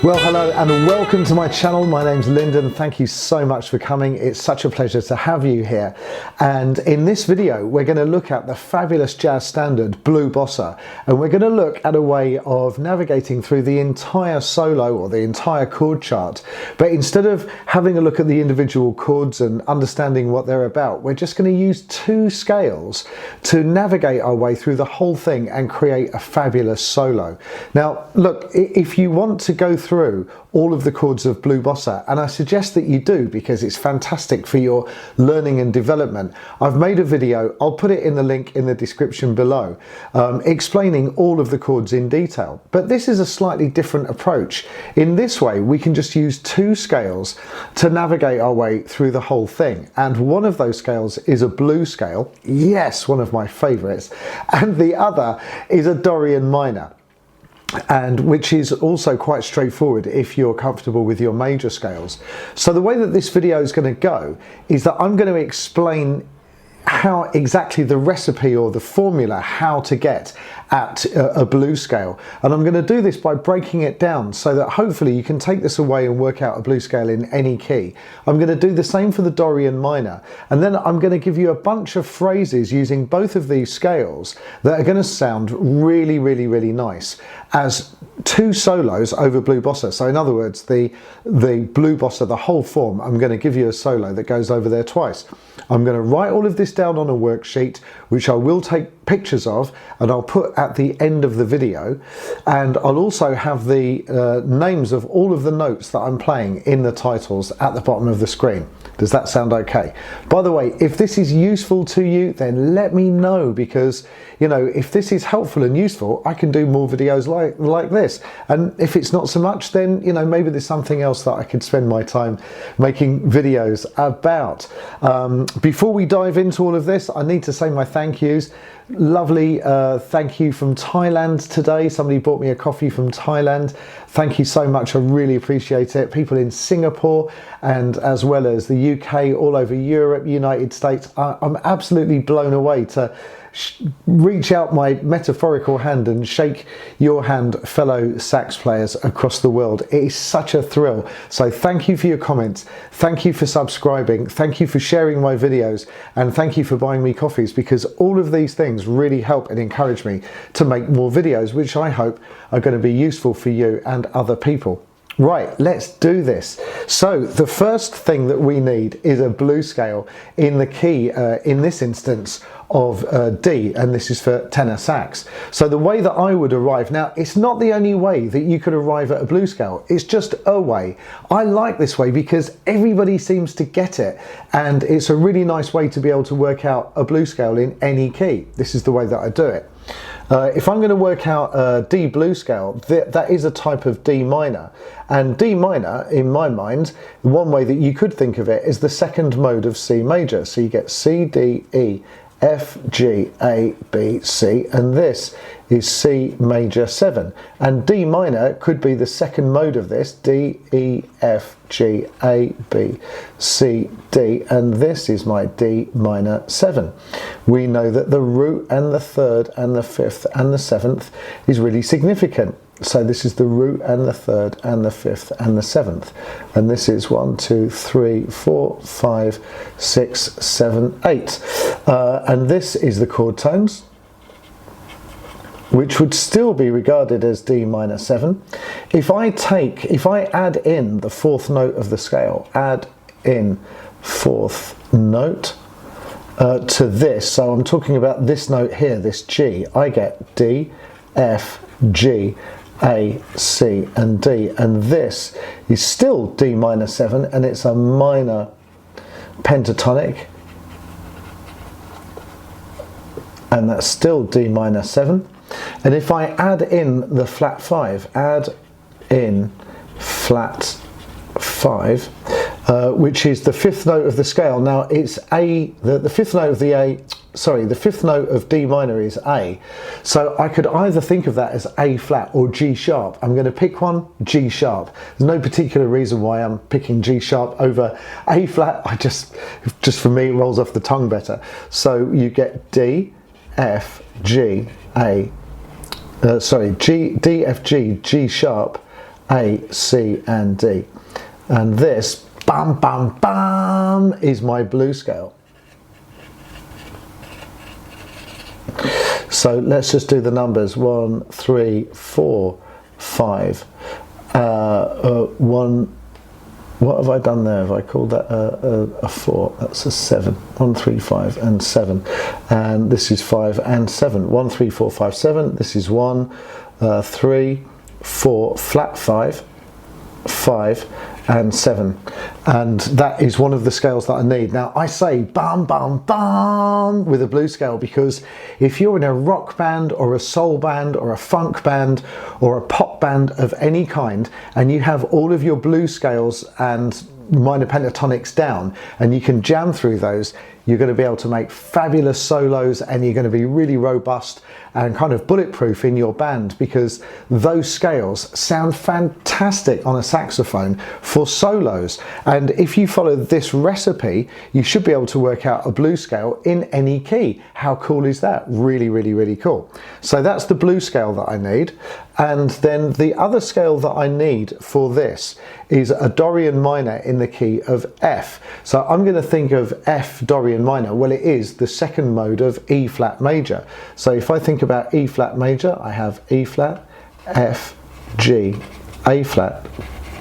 Well, hello and welcome to my channel. My name's Lyndon. Thank you so much for coming. It's such a pleasure to have you here. And in this video, we're going to look at the fabulous jazz standard Blue Bossa. And we're going to look at a way of navigating through the entire solo or the entire chord chart. But instead of having a look at the individual chords and understanding what they're about, we're just going to use two scales to navigate our way through the whole thing and create a fabulous solo. Now, look, if you want to go through all of the chords of Blue Bossa, and I suggest that you do because it's fantastic for your learning and development, I've made a video, I'll put it in the link in the description below, explaining all of the chords in detail. But this is a slightly different approach. In this way, we can just use two scales to navigate our way through the whole thing. And one of those scales is a blue scale, yes, one of my favorites, and the other is a Dorian minor, and which is also quite straightforward if you're comfortable with your major scales. So the way that this video is going to go is that I'm going to explain how exactly the recipe or the formula how to get at a blue scale, and I'm going to do this by breaking it down so that hopefully you can take this away and work out a blue scale in any key. I'm going to do the same for the Dorian minor, and then I'm going to give you a bunch of phrases using both of these scales that are going to sound really nice as two solos over Blue Bossa. So in other words, the Blue Bossa, the whole form, I'm going to give you a solo that goes over there twice. I'm going to write all of this down on a worksheet, which I will take pictures of and I'll put at the end of the video, and I'll also have the names of all of the notes that I'm playing in the titles at the bottom of the screen. Does that sound okay? By the way, if this is useful to you, then let me know, because you know, if this is helpful and useful, I can do more videos like this. And if it's not so much, then you know, maybe there's something else that I could spend my time making videos about. Before we dive into all of this, I need to say my thank yous. Lovely thank you from Thailand today. Somebody bought me a coffee from Thailand. Thank you so much. I really appreciate it. People in Singapore and as well as the UK, all over Europe, United States. I'm absolutely blown away to reach out my metaphorical hand and shake your hand, fellow sax players across the world. It is such a thrill. So thank you for your comments, thank you for subscribing, thank you for sharing my videos, and thank you for buying me coffees, because all of these things really help and encourage me to make more videos, which I hope are going to be useful for you and other people. Right, let's do this. So the first thing that we need is a blue scale in the key, in this instance, of D, and this is for tenor sax. So the way that I would arrive, now it's not the only way that you could arrive at a blue scale, it's just a way. I like this way because everybody seems to get it, and it's a really nice way to be able to work out a blue scale in any key. This is the way that I do it. If I'm going to work out a D blue scale, that is a type of D minor, and D minor, in my mind, one way that you could think of it is the second mode of C major. So you get C, D, E, F, G, A, B, C, and this is C major 7. And D minor could be the second mode of this, D, E, F, G, A, B, C, D, and this is my D minor 7. We know that the root and the third and the fifth and the seventh is really significant. So this is the root and the third and the fifth and the seventh. And this is 1, 2, 3, 4, 5, 6, 7, 8. And this is the chord tones, which would still be regarded as D minor 7. If I add in the fourth note of the scale, add in fourth note to this, so I'm talking about this note here, this G, I get D, F, G, A, C, and D, and this is still D minor 7, and it's a minor pentatonic, and that's still D minor 7. And if I add in the flat 5, add in flat 5, which is the fifth note of the scale. Now it's A, the fifth note of the A, sorry, the fifth note of D minor is A. So I could either think of that as A flat or G sharp. I'm going to pick one, G sharp. There's no particular reason why I'm picking G sharp over A flat. I just for me, it rolls off the tongue better. So you get D, F, G, A, D, F, G, G sharp, A, C and D. And this, bam, bam, bam, is my blue scale. So let's just do the numbers. 1, 3, 4, 5. 1. What have I done there? Have I called that a 4? That's a 7. 1, 3, 5 and 7. And this is 5 and 7. 1, 3, 4, 5, 7. This is 1, 3, 4, flat 5, 5 and 7. And that is one of the scales that I need. Now I say bam, bam, bam with a blue scale because if you're in a rock band or a soul band or a funk band or a pop band of any kind and you have all of your blue scales and minor pentatonics down and you can jam through those, you're going to be able to make fabulous solos and you're going to be really robust and kind of bulletproof in your band because those scales sound fantastic on a saxophone for solos. And if you follow this recipe, you should be able to work out a blue scale in any key. How cool is that? Really, really, really cool. So that's the blue scale that I need. And then the other scale that I need for this is a Dorian minor in the key of F. So I'm going to think of F Dorian minor. Well, it is the second mode of E flat major. So if I think about E flat major, I have E flat, F, G, A flat,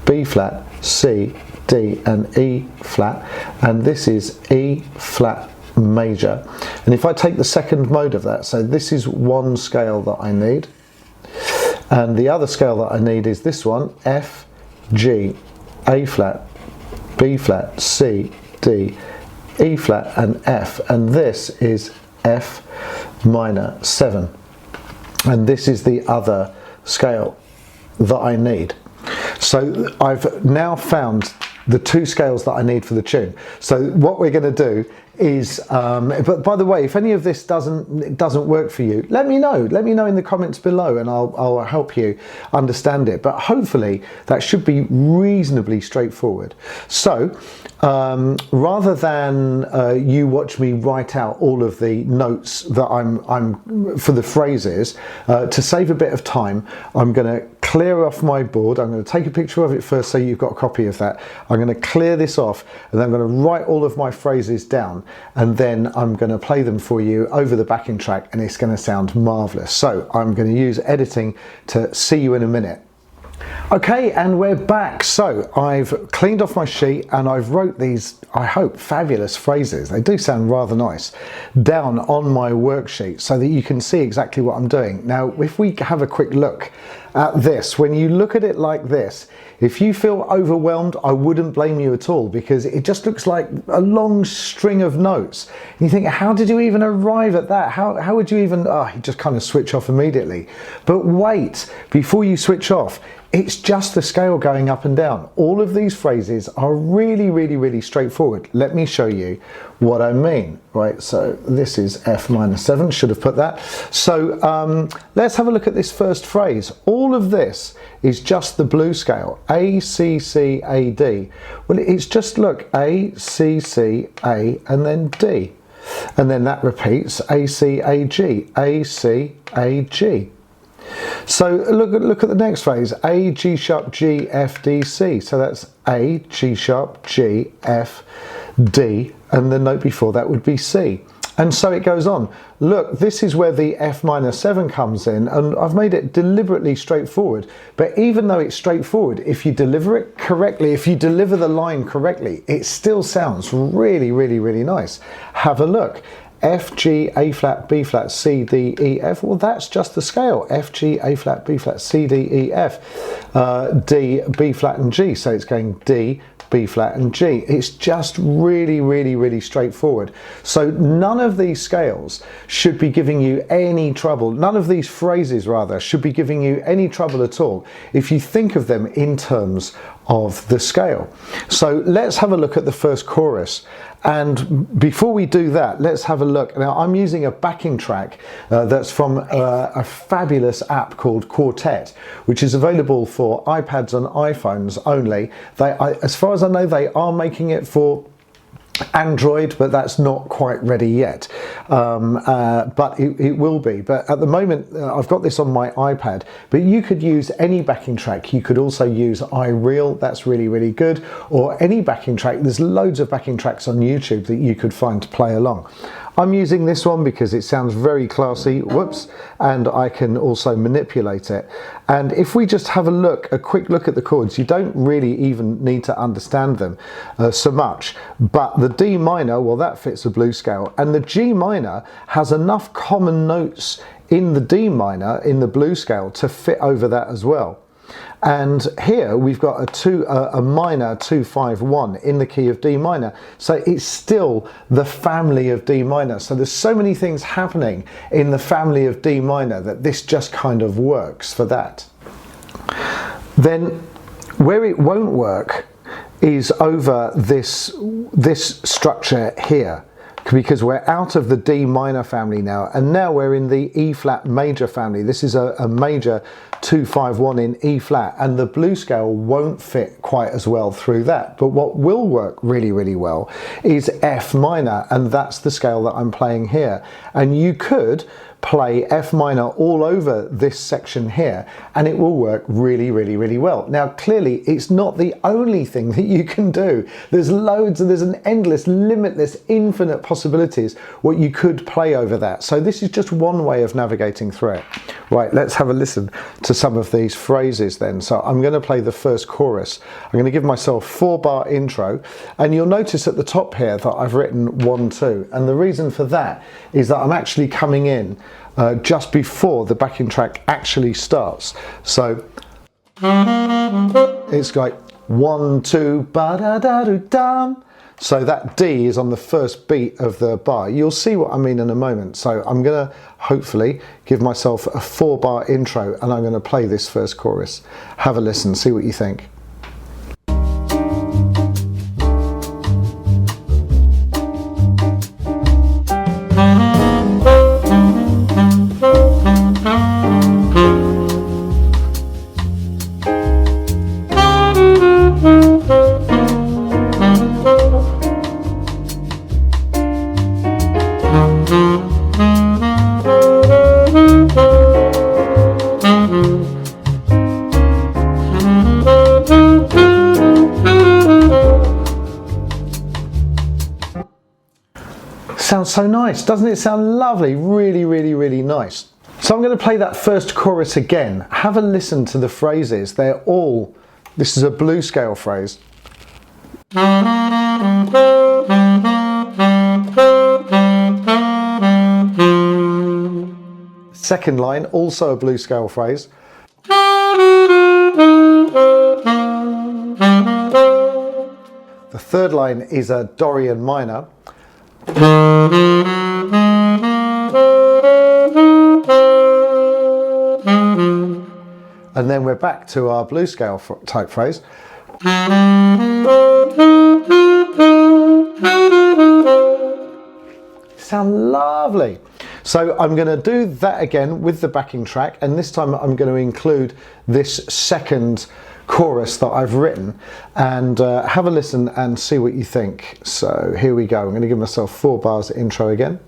B flat, C, D and E flat. And this is E flat major. And if I take the second mode of that, so this is one scale that I need. And the other scale that I need is this one, F, G, A flat, B flat, C, D, E flat and F. And this is F minor 7. And this is the other scale that I need. So I've now found the two scales that I need for the tune. So what we're going to do is, but by the way, if any of this doesn't work for you, let me know. Let me know in the comments below and I'll help you understand it. But hopefully that should be reasonably straightforward. So rather than you watch me write out all of the notes that I'm for the phrases, to save a bit of time, I'm going to clear off my board. I'm going to take a picture of it first so you've got a copy of that. I'm going to clear this off and then I'm going to write all of my phrases down and then I'm going to play them for you over the backing track and it's going to sound marvelous. So I'm going to use editing to see you in a minute. Okay, and we're back. So I've cleaned off my sheet and I've wrote these, I hope, fabulous phrases. They do sound rather nice, down on my worksheet so that you can see exactly what I'm doing. Now, if we have a quick look at this, when you look at it like this, if you feel overwhelmed, I wouldn't blame you at all because it just looks like a long string of notes. And you think, how did you even arrive at that? How would you even, you just kind of switch off immediately. But wait, before you switch off, it's just the scale going up and down. All of these phrases are really, really, really straightforward. Let me show you what I mean. Right, so this is F minor 7, should have put that. So let's have a look at this first phrase. All of this is just the blue scale, A, C, C, A, D. Well, it's just, look, A, C, C, A, and then D. And then that repeats, A, C, A, G, A, C, A, G. So look at the next phrase, A, G sharp, G, F, D, C. So that's A, G sharp, G, F, D, and the note before that would be C. And so it goes on. Look, this is where the F minor 7 comes in, and I've made it deliberately straightforward. But even though it's straightforward, if you deliver it correctly, if you deliver the line correctly, it still sounds really, really, really nice. Have a look. F, G, A flat, B flat, C, D, E, F. Well, that's just the scale. F, G, A flat, B flat, C, D, E, F. D, B flat and G. So it's going D, B flat and G. It's just really, really, really straightforward. So none of these scales should be giving you any trouble. None of these phrases, rather, should be giving you any trouble at all if you think of them in terms of the scale. So let's have a look at the first chorus. And before we do that, let's have a look. Now, I'm using a backing track that's from a fabulous app called Quartet, which is available for iPads and iPhones only. As far as I know, they are making it for Android, but that's not quite ready yet, but it will be. But at the moment I've got this on my iPad, but you could use any backing track. You could also use iReal, that's really good, or any backing track. There's loads of backing tracks on YouTube that you could find to play along. I'm using this one because it sounds very classy, whoops, and I can also manipulate it. And if we just have a quick look at the chords, you don't really even need to understand them so much, but the D minor, well, that fits a blues scale, and the G minor has enough common notes in the D minor, in the blues scale, to fit over that as well. And here we've got a minor 2-5-1 in the key of D minor, so it's still the family of D minor. So there's so many things happening in the family of D minor that this just kind of works for that. Then where it won't work is over this structure here, because we're out of the D minor family now, and now we're in the E flat major family. This is a major 2-5-1 in E flat, and the blues scale won't fit quite as well through that. But what will work really well is F minor, and that's the scale that I'm playing here. And you could play F minor all over this section here, and it will work really well. Now clearly it's not the only thing that you can do. There's loads, and there's an endless, limitless, infinite possibilities what you could play over that. So this is just one way of navigating through it. Right, let's have a listen to some of these phrases then. So I'm going to play the first chorus. I'm going to give myself 4-bar intro, and you'll notice at the top here that I've written 1-2, and the reason for that is that I'm actually coming in just before the backing track actually starts. So it's like 1-2 ba-da-da-do-dum. So that D is on the first beat of the bar. You'll see what I mean in a moment. So I'm going to hopefully give myself a 4-bar intro, and I'm going to play this first chorus. Have a listen, see what you think. Sounds so nice, doesn't it sound lovely? Really nice. So I'm going to play that first chorus again. Have a listen to the phrases. They're all, this is a blues scale phrase. Second line, also a blues scale phrase. The third line is a Dorian minor. And then we're back to our blues scale type phrase. Sound lovely. So I'm going to do that again with the backing track, and this time I'm going to include this second chorus that I've written, and have a listen and see what you think. So here we go. I'm going to give myself 4 bars intro again.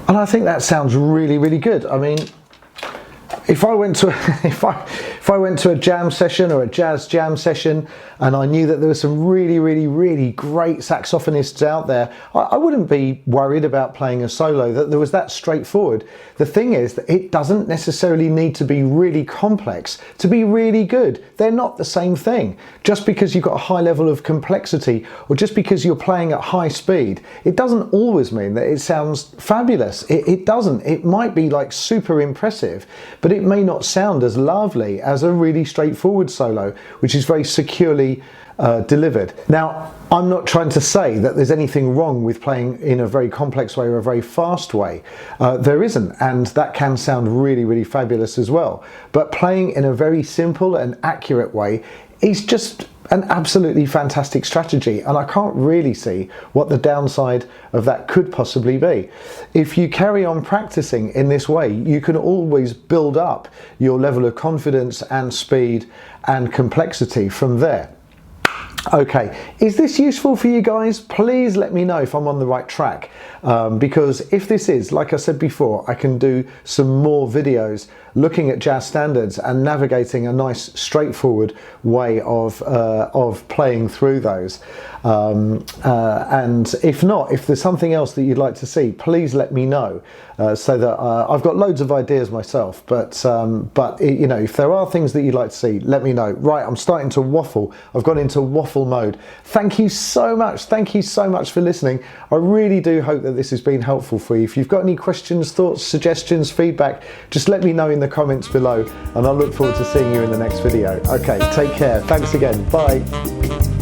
And I think that sounds really good. I mean, if I went to if If I went to a jam session or a jazz jam session and I knew that there were some really great saxophonists out there, I wouldn't be worried about playing a solo that was that straightforward. The thing is that it doesn't necessarily need to be really complex to be really good. They're not the same thing. Just because you've got a high level of complexity or just because you're playing at high speed, it doesn't always mean that it sounds fabulous. It doesn't. It might be like super impressive, but it may not sound as lovely as a really straightforward solo, which is very securely delivered. Now, I'm not trying to say that there's anything wrong with playing in a very complex way or a very fast way. There isn't, and that can sound really fabulous as well. But playing in a very simple and accurate way is just an absolutely fantastic strategy, and I can't really see what the downside of that could possibly be. If you carry on practicing in this way, you can always build up your level of confidence and speed and complexity from there. Okay, is this useful for you guys? Please let me know if I'm on the right track, because if this is, like I said before, I can do some more videos looking at jazz standards and navigating a nice straightforward way of playing through those. And if not, if there's something else that you'd like to see, please let me know, so that I've got loads of ideas myself, but you know, if there are things that you'd like to see, let me know. Right, I'm starting to waffle. I've gone into waffle mode. Thank you so much for listening. I really do hope that this has been helpful for you. If you've got any questions, thoughts, suggestions, feedback, just let me know in the comments below, and I'll look forward to seeing you in the next video. Okay, take care. Thanks again. Bye.